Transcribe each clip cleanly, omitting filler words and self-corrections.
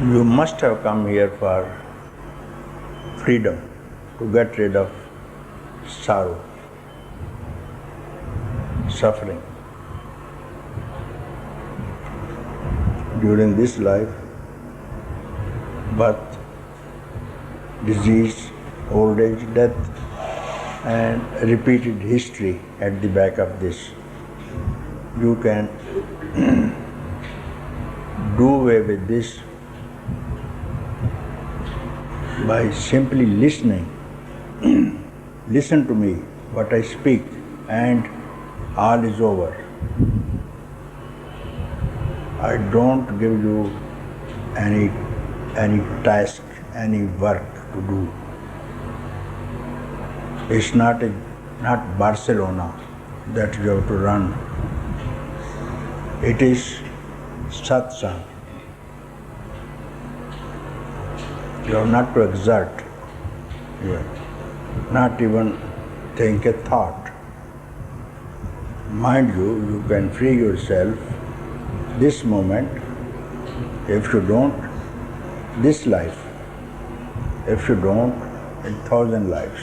You must have come here for freedom, to get rid of sorrow, suffering. During this life, birth, disease, old age, death, and repeated history at the back of this. You can do away with this by simply listening. Listen to me, what I speak, and all is over. I don't give you any task, any work to do. It's not Barcelona that you have to run. It is satsang. You have not to exert, not even think a thought. Mind you, you can free yourself this moment. If you don't, this life. If you don't, in 1,000 lives.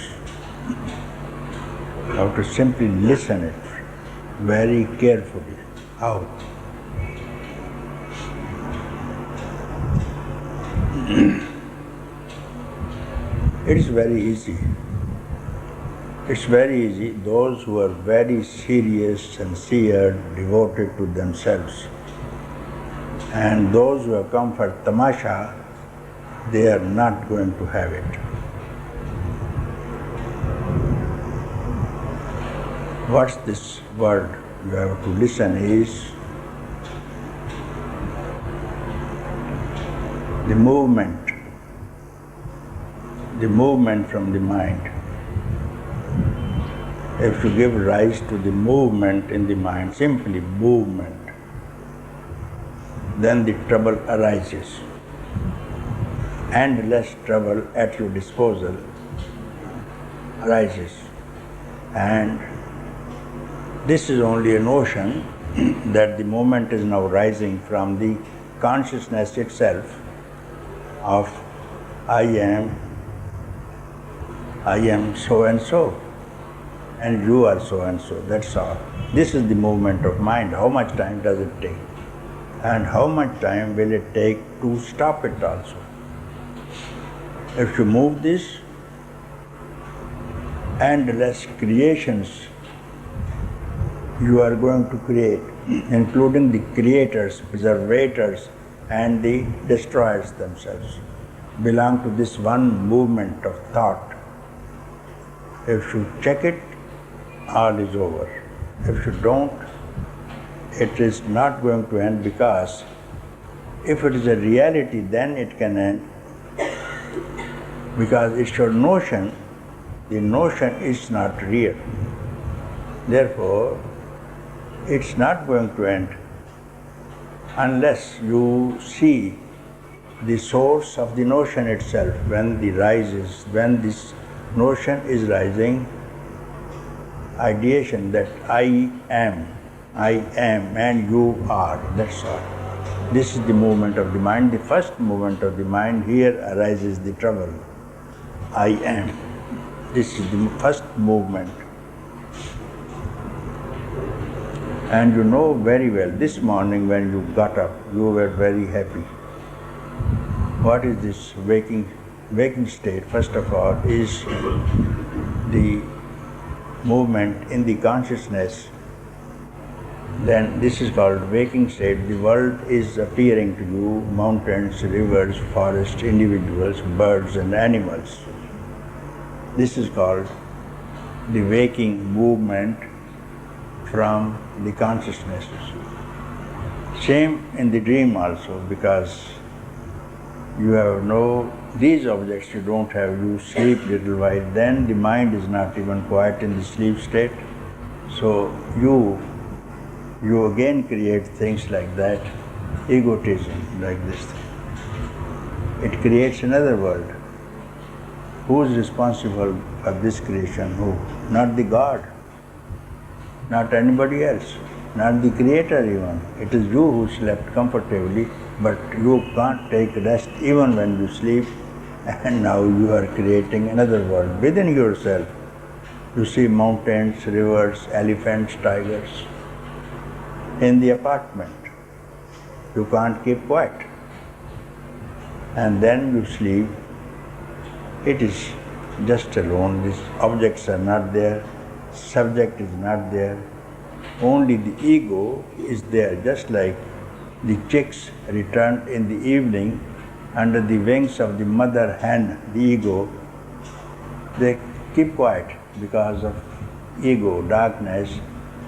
You have to simply listen it very carefully. How? It's very easy. It's very easy. Those who are very serious, sincere, devoted to themselves, and those who have come for tamasha, they are not going to have it. What's this word you have to listen is the movement from the mind. If you give rise to the movement in the mind, simply movement, then the trouble arises. Endless trouble at your disposal arises. And this is only a notion that the moment is now rising from the consciousness itself of I am so and so, and you are so and so, that's all. This is the movement of mind. How much time does it take? And how much time will it take to stop it also? If you move this, endless creations you are going to create, including the creators, preservators, and the destroyers themselves, belong to this one movement of thought. If you check it, all is over. If you don't, it is not going to end, because if it is a reality, then it can end. Because it's your notion, the notion is not real. Therefore, it's not going to end unless you see the source of the notion itself. When this notion is rising, ideation that I am and you are, that's all. This is the movement of the mind. The first movement of the mind, here arises the trouble. I am. This is the first movement. And you know very well, this morning when you got up, you were very happy. What is this waking state? First of all, is the movement in the consciousness. Then this is called waking state. The world is appearing to you, mountains, rivers, forests, individuals, birds and animals. This is called the waking movement from the consciousness. Same in the dream also, because you have these objects you don't have, you sleep little while, then the mind is not even quiet in the sleep state. So you again create things like that, egotism like this thing. It creates another world. Who is responsible for this creation? Who? Not the God, not anybody else, not the Creator even. It is you who slept comfortably but you can't take rest even when you sleep, and now you are creating another world within yourself. You see mountains, rivers, elephants, tigers in the apartment. You can't keep quiet. And then you sleep. It is just alone. These objects are not there. Subject is not there. Only the ego is there, just like the chicks returned in the evening under the wings of the mother hen, the ego. They keep quiet because of ego, darkness.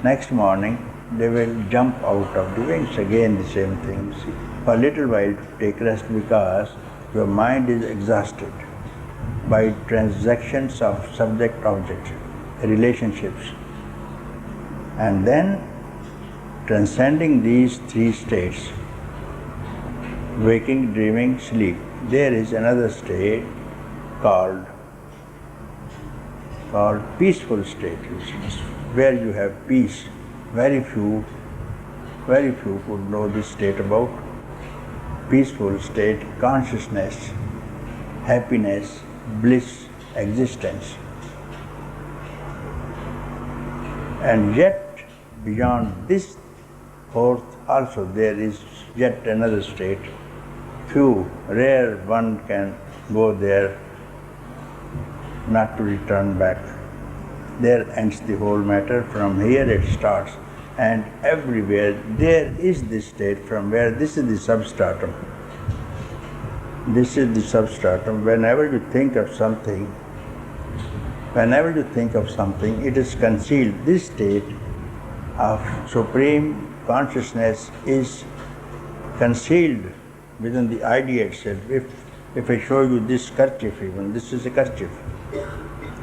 Next morning they will jump out of the wings. Again the same thing. See, for a little while take rest because your mind is exhausted by transactions of subject-object relationships. And then transcending these three states, waking, dreaming, sleep, there is another state called peaceful state, where you have peace. Very few would know this state about peaceful state, consciousness, happiness, bliss, existence. And yet, beyond this fourth also there is yet another state. Few, rare one can go there, not to return back. There ends the whole matter. From here it starts. And everywhere there is this state from where this is the substratum. This is the substratum. Whenever you think of something, it is concealed. This state of supreme consciousness is concealed within the idea itself. If I show you this kerchief even, this is a kerchief.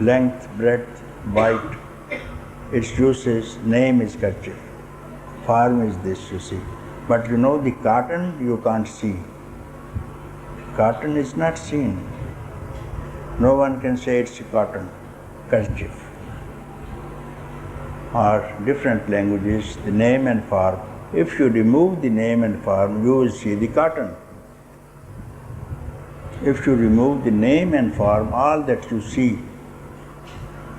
Length, breadth, height, its uses, name is kerchief. Form is this, you see. But you know the cotton you can't see. Cotton is not seen. No one can say it's a cotton, kerchief. Or different languages, the name and form. If you remove the name and form, you will see the cotton. If you remove the name and form, all that you see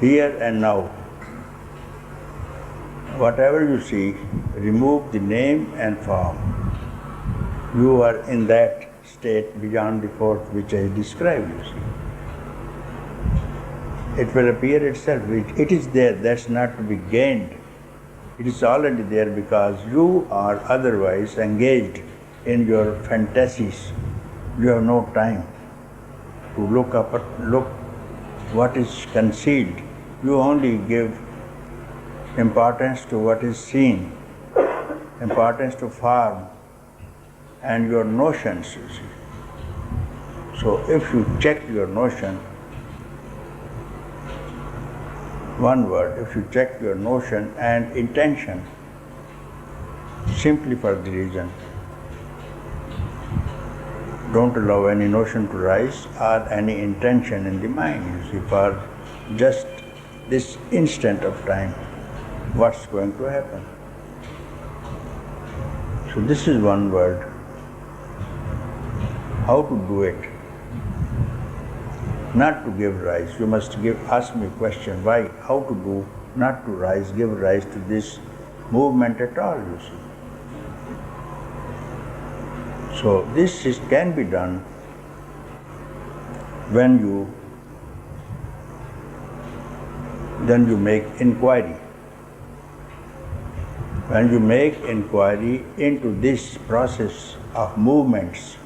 here and now, whatever you see, remove the name and form. You are in that state beyond the fourth which I described, you see. It will appear itself. It is there, that's not to be gained. It is already there because you are otherwise engaged in your fantasies. You have no time to look what is concealed. You only give importance to what is seen, importance to form and your notions, you see. So if you check your notion, one word, if you check your notion and intention, simply for the reason, don't allow any notion to rise or any intention in the mind, you see, for just this instant of time, what's going to happen. So this is one word. How to do it? Not to give rise. You must ask me a question, why? How to do, not to rise, give rise to this movement at all, you see. So this can be done when you make inquiry. When you make inquiry into this process of movements,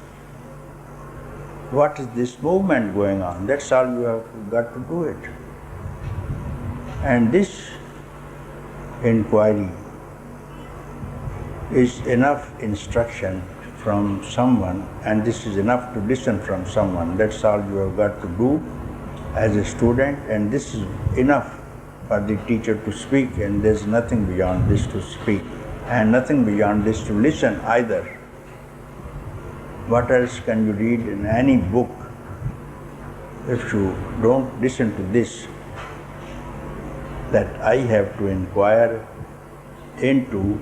what is this movement going on? That's all you have got to do it. And this inquiry is enough instruction from someone, and this is enough to listen from someone. That's all you have got to do as a student, and this is enough for the teacher to speak, and there's nothing beyond this to speak, and nothing beyond this to listen either. What else can you read in any book if you don't listen to this, that I have to inquire into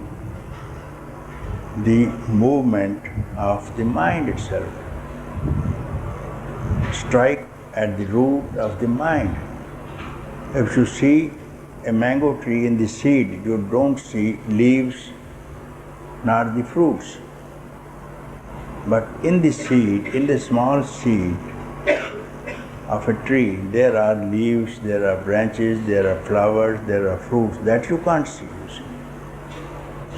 the movement of the mind itself. Strike at the root of the mind. If you see a mango tree in the seed, you don't see leaves nor the fruits. But in the seed, in the small seed of a tree, there are leaves, there are branches, there are flowers, there are fruits that you can't see, you see.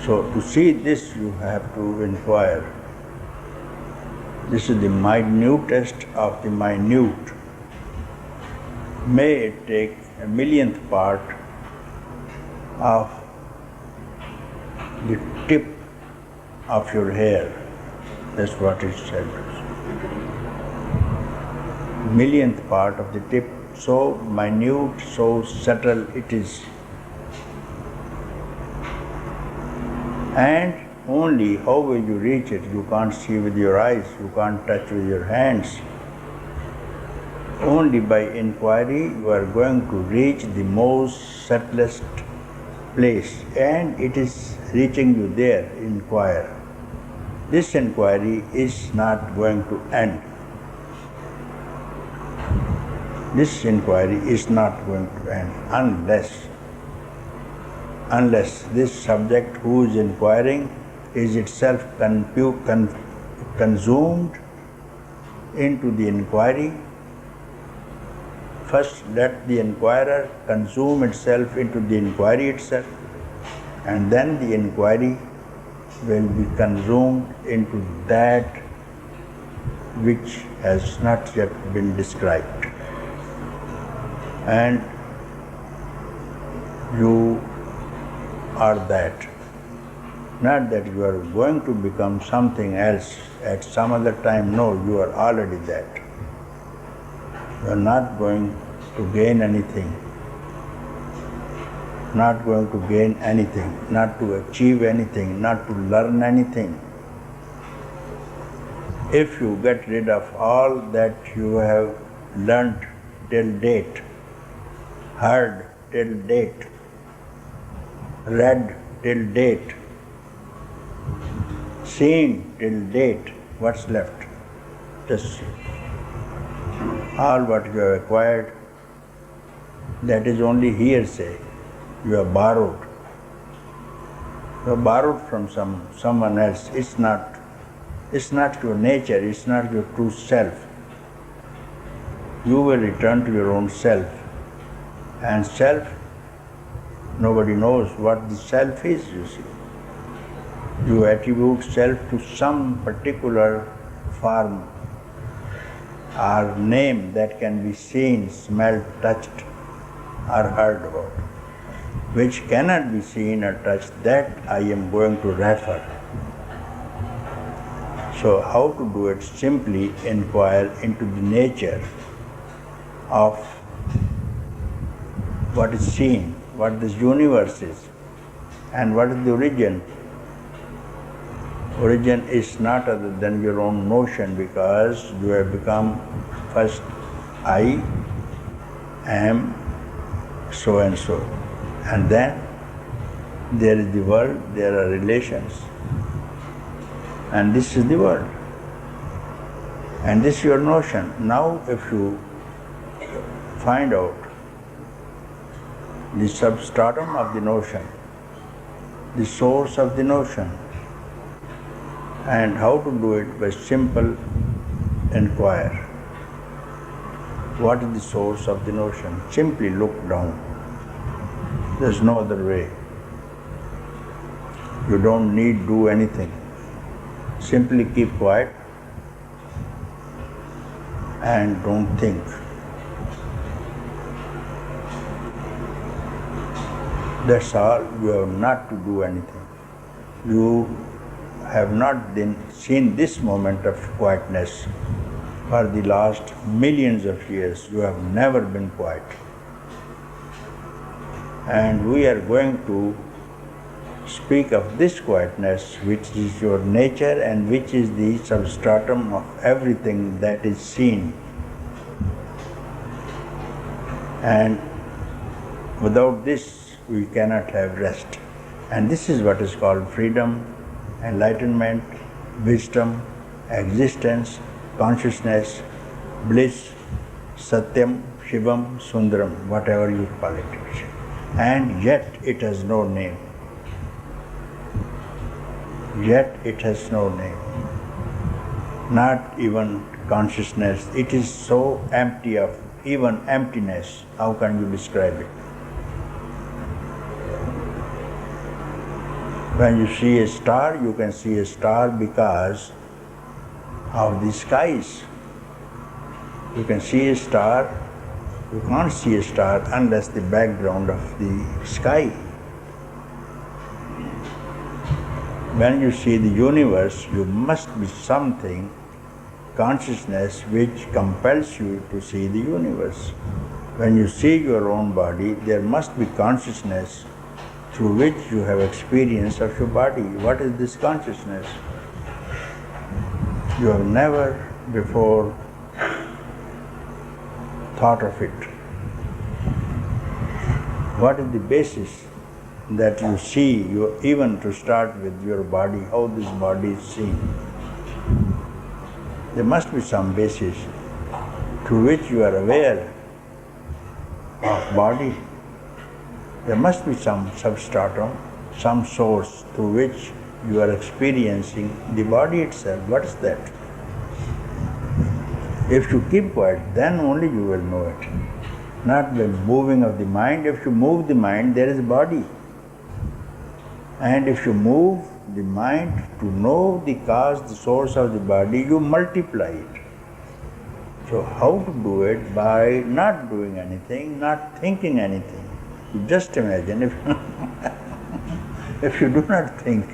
So to see this, you have to inquire. This is the minutest of the minute. May it take a millionth part of the tip of your hair. That's what it said. Millionth part of the tip, so minute, so subtle it is. And only how will you reach it? You can't see with your eyes, you can't touch with your hands. Only by inquiry you are going to reach the most subtlest place, and it is reaching you there. Inquire. This inquiry is not going to end. This inquiry is not going to end unless this subject who is inquiring is itself consumed into the inquiry. First, let the inquirer consume itself into the inquiry itself, and then the inquiry will be consumed into that which has not yet been described. And you are that. Not that you are going to become something else at some other time. No, you are already that. You are not going to gain anything. Not going to gain anything, not to achieve anything, not to learn anything. If you get rid of all that you have learnt till date, heard till date, read till date, seen till date, what's left? Just all what you have acquired, that is only hearsay. You have borrowed. You have borrowed from someone else. It's not your nature, it's not your true self. You will return to your own self. And self, nobody knows what the self is, you see. You attribute self to some particular form or name that can be seen, smelled, touched, or heard about. Which cannot be seen or touched, that I am going to refer. So how to do it? Simply inquire into the nature of what is seen, what this universe is, and what is the origin. Origin is not other than your own notion, because you have become first I am so and so. And then there is the world, there are relations. And this is the world. And this is your notion. Now if you find out the substratum of the notion, the source of the notion, and how to do it by simple inquire. What is the source of the notion? Simply look down. There's no other way. You don't need to do anything. Simply keep quiet and don't think. That's all. You have not to do anything. You have not seen this moment of quietness for the last millions of years. You have never been quiet. And we are going to speak of this quietness, which is your nature and which is the substratum of everything that is seen. And without this, we cannot have rest. And this is what is called freedom, enlightenment, wisdom, existence, consciousness, bliss, Satyam, Shivam, Sundaram, whatever you call it. And yet it has no name. Yet it has no name. Not even consciousness. It is so empty of even emptiness. How can you describe it? When you see a star, you can see a star because of the skies. You can see a star, you can't see a star unless the background of the sky. When you see the universe, you must be something, consciousness, which compels you to see the universe. When you see your own body, there must be consciousness through which you have experience of your body. What is this consciousness? You have never before thought of it. What is the basis that you see, even to start with your body, how this body is seen? There must be some basis through which you are aware of body. There must be some substratum, some source through which you are experiencing the body itself. What is that? If you keep quiet, then only you will know it. Not by moving of the mind. If you move the mind, there is a body. And if you move the mind to know the cause, the source of the body, you multiply it. So how to do it? By not doing anything, not thinking anything. You just imagine if you do not think,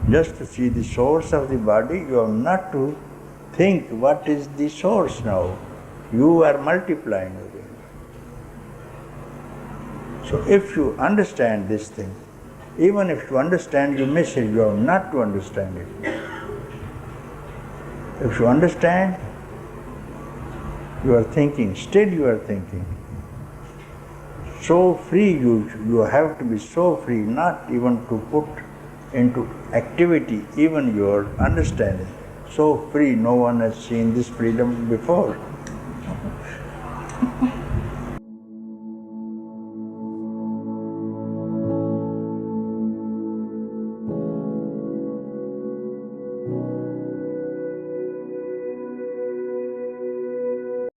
just to see the source of the body, you have not to think what is the source now. You are multiplying again. So if you understand this thing, even if you understand the message, you have not to understand it. If you understand, you are thinking, still you are thinking. So free, you have to be so free, not even to put into activity even your understanding. So free, no one has seen this freedom before.